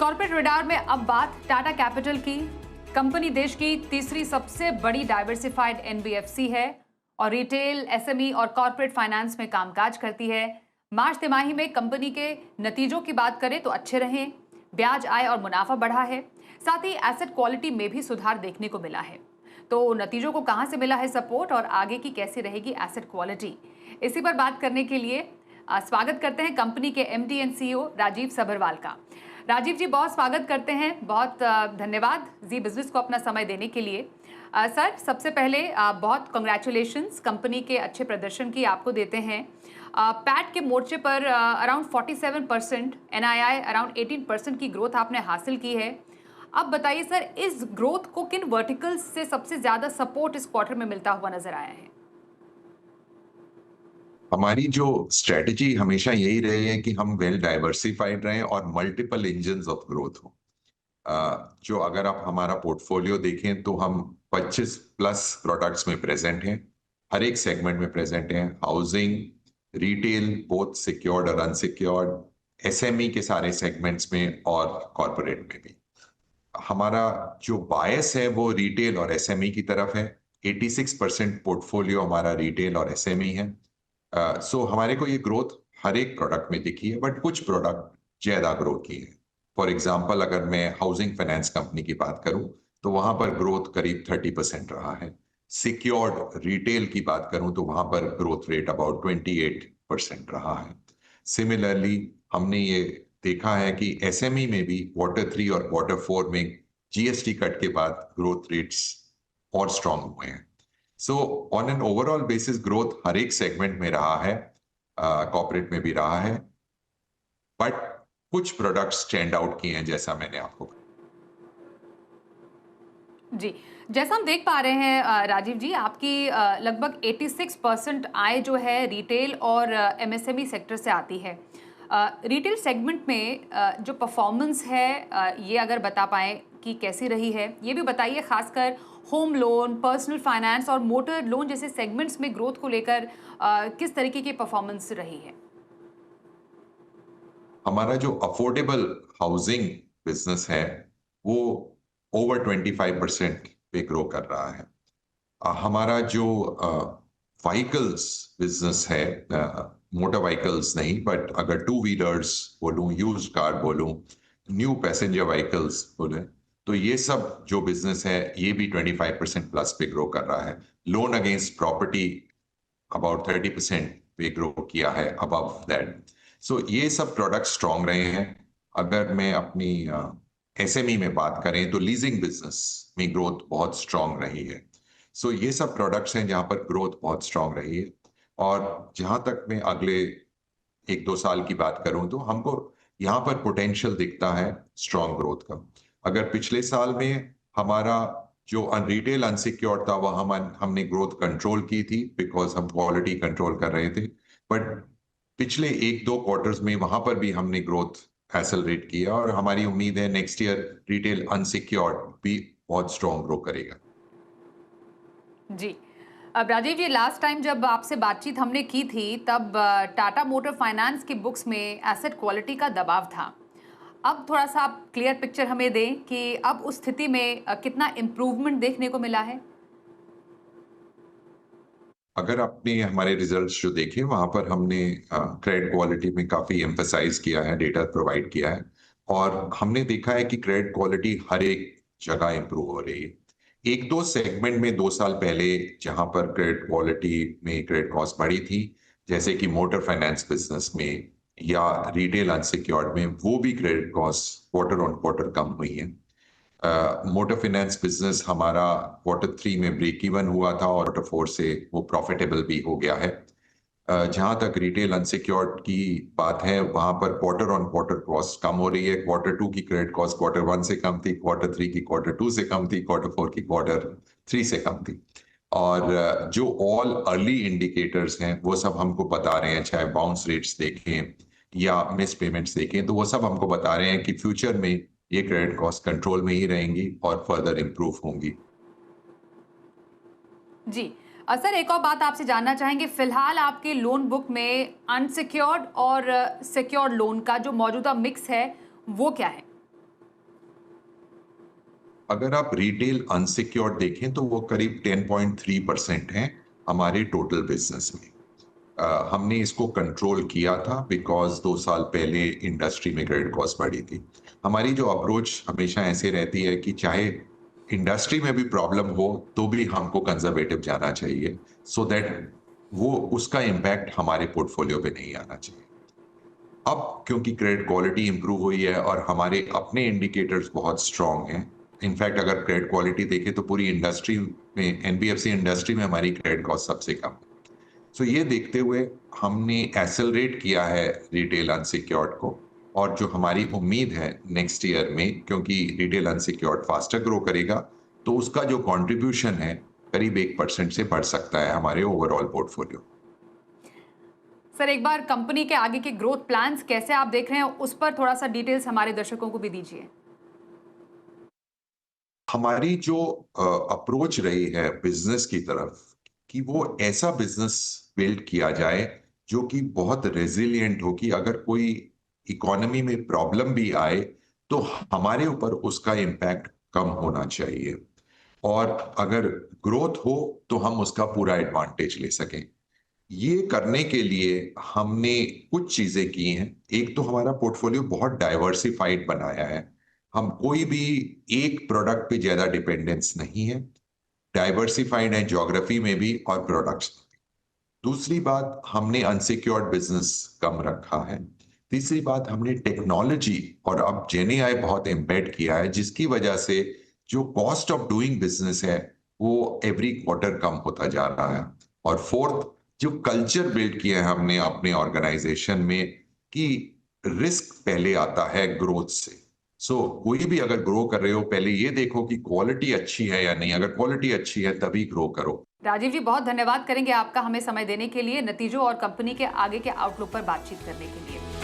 Corporate radar में अब बात टाटा कैपिटल की। कंपनी देश की तीसरी सबसे बड़ी डाइवर्सिफाइड एनबीएफसी है और रिटेल, एसएमई और कॉर्पोरेट फाइनेंस में कामकाज करती है। मार्च तिमाही में कंपनी के नतीजों की बात करें तो अच्छे रहे। ब्याज आय और मुनाफा बढ़ा है, साथ ही एसेट क्वालिटी में भी सुधार देखने को मिला है। तो नतीजों को कहां से मिला है सपोर्ट और आगे की कैसी रहेगी एसेट क्वालिटी, इसी पर बात करने के लिए स्वागत करते हैं कंपनी के MD and CEO Rajiv Sabharwal का। राजीव जी, बहुत स्वागत करते हैं, बहुत धन्यवाद जी बिजनेस को अपना समय देने के लिए। सर, सबसे पहले बहुत कंग्रेचुलेशंस कंपनी के अच्छे प्रदर्शन की आपको देते हैं। पैट के मोर्चे पर अराउंड 47%, एनआईआई अराउंड 18% की ग्रोथ आपने हासिल की है। अब बताइए सर, इस ग्रोथ को किन वर्टिकल्स से सबसे ज्यादा सपोर्ट इस क्वार्टर में मिलता हुआ नजर आया है? हमारी जो स्ट्रेटजी हमेशा यही रही है कि हम वेल डाइवर्सिफाइड रहें और मल्टीपल इंजन्स ऑफ ग्रोथ हो। जो अगर आप हमारा पोर्टफोलियो देखें तो हम 25 प्लस प्रोडक्ट्स में प्रेजेंट हैं, हर एक सेगमेंट में प्रेजेंट हैं। हाउसिंग, रिटेल, बोथ सिक्योर्ड और अनसिक्योर्ड, एसएमई के सारे सेगमेंट्स में और कॉर्पोरेट में भी। हमारा जो बायस है वो रिटेल और एसएमई की तरफ है। 86% पोर्टफोलियो हमारा रिटेल और एसएमई है। सो हमारे को ये ग्रोथ हर एक प्रोडक्ट में दिखी है, बट कुछ प्रोडक्ट ज्यादा ग्रो की है। फॉर एग्जांपल, अगर मैं हाउसिंग फाइनेंस कंपनी की बात करूं तो वहां पर ग्रोथ करीब 30% रहा है। सिक्योर्ड रिटेल की बात करूं तो वहां पर ग्रोथ रेट अबाउट 28% रहा है। सिमिलरली हमने ये देखा है कि एसएमई में भी Q3 और Q4 में जीएसटी कट के बाद ग्रोथ रेट्स और स्ट्रांग हुए हैं। So on an overall basis growth हर एक सेगमेंट में रहा है, कॉर्पोरेट में भी रहा है, बट कुछ प्रोडक्ट्स स्टैंड आउट किए हैं जैसा मैंने आपको। जी, जैसा हम देख पा रहे हैं राजीव जी, आपकी लगभग 86% आय जो है रिटेल और एमएसएमई सेक्टर से आती है। रिटेल सेगमेंट में जो परफॉर्मेंस है ये अगर बता पाएं कि कैसी रही है, ये भी बताइए। खासकर होम लोन, पर्सनल फाइनेंस और मोटर लोन जैसे सेगमेंट्स में ग्रोथ को लेकर किस तरीके की परफॉर्मेंस रही है? हमारा जो अफोर्डेबल हाउसिंग बिजनेस है वो ओवर 25% पे ग्रो कर रहा है। हमारा जो व्हीकल्स बिजनेस है, मोटर व्हीकल्स नहीं बट अगर टू व्हीलर्स बोलूं, यूज्ड कार बोलूं, न्यू पैसेंजर व्हीकल्स बोले, तो ये सब जो बिजनेस है ये भी 25% प्लस पे ग्रो कर रहा है। लोन अगेंस्ट प्रॉपर्टी अबाउट 30% पे ग्रो किया है अबव दैट। सो ये सब प्रोडक्ट स्ट्रॉन्ग रहे हैं। अगर मैं अपनी एसएमई में बात करें तो लीजिंग बिजनेस में ग्रोथ बहुत स्ट्रॉन्ग रही है। सो ये सब प्रोडक्ट्स हैं जहां पर ग्रोथ बहुत स्ट्रॉन्ग रही है। और जहां तक मैं अगले 1-2 साल की बात करूं तो हमको यहाँ पर पोटेंशियल दिखता है स्ट्रॉन्ग ग्रोथ का। अगर पिछले साल में हमारा जो रिटेल अनसिक्योर्ड था वह हमने ग्रोथ कंट्रोल की थी बिकॉज हम क्वालिटी कंट्रोल कर रहे थे, बट पिछले 1-2 क्वार्टर्स में वहां पर भी हमने ग्रोथ एक्सेलरेट किया और हमारी उम्मीद है नेक्स्ट ईयर रिटेल अनसिक्योर्ड भी बहुत स्ट्रॉन्ग ग्रो करेगा। जी, अब राजीव जी, लास्ट टाइम जब आपसे बातचीत हमने की थी तब टाटा मोटर फाइनेंस की बुक्स में एसेट क्वालिटी का दबाव था। अब थोड़ा सा आप क्लियर पिक्चर हमें दें कि अब उस स्थिति में कितना इम्प्रूवमेंट देखने को मिला है? अगर आपने हमारे रिजल्ट्स जो देखे वहां पर हमने क्रेडिट क्वालिटी में काफी एम्फसाइज किया है, डेटा प्रोवाइड किया है और हमने देखा है कि क्रेडिट क्वालिटी हर एक जगह इंप्रूव हो रही है। 1-2 सेगमेंट में 2 साल पहले जहां पर क्रेडिट क्वालिटी में क्रेडिट कॉस्ट बढ़ी थी, जैसे कि मोटर फाइनेंस बिजनेस में या रिटेल अनसिक्योर्ड में, वो भी credit cost quarter on quarter कम हुई है। मोटर फाइनेंस बिजनेस हमारा Q3 में ब्रेक इवन हुआ था और Q4 से वो प्रॉफिटेबल भी हो गया है। जहां तक रिटेल अनसिक्योर्ड की बात है वहां पर क्वार्टर ऑन क्वार्टर कॉस्ट कम हो रही है। Q2 की क्रेडिट कॉस्ट Q1 से कम थी, Q3 की Q2 से कम थी, Q4 की Q3 से कम थी। और जो ऑल अर्ली इंडिकेटर्स हैं वो सब हमको बता रहे हैं, चाहे बाउंस रेट्स देखें या मिस पेमेंट्स देखें, तो वो सब हमको बता रहे हैं कि फ्यूचर में ये क्रेडिट कॉस्ट कंट्रोल में ही रहेंगी और फर्दर इंप्रूव होंगी। जी, सर, एक और बात आपसे जानना चाहेंगे। फिलहाल आपके लोन बुक में अनसिक्योर्ड और सिक्योर्ड लोन का जो मौजूदा मिक्स है वो क्या है? अगर आप रिटेल अनसिक्योर्ड देखें तो वो करीब 10.3% है हमारे टोटल बिजनेस में। हमने इसको कंट्रोल किया था बिकॉज 2 साल पहले इंडस्ट्री में क्रेडिट कॉस्ट बढ़ी थी। हमारी जो अप्रोच हमेशा ऐसे रहती है कि चाहे इंडस्ट्री में भी प्रॉब्लम हो तो भी हमको कंजर्वेटिव जाना चाहिए, सो दैट वो उसका इम्पैक्ट हमारे पोर्टफोलियो पे नहीं आना चाहिए। अब क्योंकि क्रेडिट क्वालिटी इंप्रूव हुई है और हमारे अपने इंडिकेटर्स बहुत स्ट्रांग हैं, इनफैक्ट अगर क्रेडिट क्वालिटी देखें तो पूरी इंडस्ट्री में, एनबीएफसी इंडस्ट्री में हमारी क्रेडिट कॉस्ट सबसे कम है। सो ये देखते हुए हमने एक्सेलरेट किया है रिटेल अनसिक्योर्ड को, और जो हमारी उम्मीद है नेक्स्ट ईयर में, क्योंकि रिटेल अनसिक्योर्ड फास्टर ग्रो करेगा, तो उसका जो कंट्रीब्यूशन है करीब 1% से बढ़ सकता है हमारे ओवरऑल पोर्टफोलियो। सर, एक बार कंपनी के आगे के ग्रोथ प्लान्स कैसे आप देख रहे हैं, उस पर थोड़ा सा डिटेल्स हमारे दर्शकों को भी दीजिए। हमारी जो अप्रोच रही है बिजनेस की तरफ, कि वो ऐसा बिजनेस बिल्ड किया जाए जो कि बहुत रेजिलिएंट हो, कि अगर कोई इकोनॉमी में प्रॉब्लम भी आए तो हमारे ऊपर उसका इम्पैक्ट कम होना चाहिए, और अगर ग्रोथ हो तो हम उसका पूरा एडवांटेज ले सकें। ये करने के लिए हमने कुछ चीजें की हैं। एक तो हमारा पोर्टफोलियो बहुत डाइवर्सिफाइड बनाया है, हम कोई भी एक प्रोडक्ट पे ज्यादा डिपेंडेंस नहीं है, डाइवर्सिफाइड है ज्योग्राफी में भी और प्रोडक्ट्स में भी। दूसरी बात, हमने अनसिक्योर्ड बिजनेस कम रखा है। तीसरी बात, हमने टेक्नोलॉजी और अब जेनेआई बहुत एम्बेड किया है, जिसकी वजह से जो कॉस्ट ऑफ डूइंग बिजनेस है वो एवरी क्वार्टर कम होता जा रहा है। और फोर्थ, जो कल्चर बिल्ड किया है हमने अपने ऑर्गेनाइजेशन में, कि रिस्क पहले आता है ग्रोथ से। सो कोई भी अगर ग्रो कर रहे हो, पहले ये देखो कि क्वालिटी अच्छी है या नहीं, अगर क्वालिटी अच्छी है तभी ग्रो करो। राजीव जी, बहुत धन्यवाद करेंगे आपका हमें समय देने के लिए, नतीजों और कंपनी के आगे के आउटलुक पर बातचीत करने के लिए।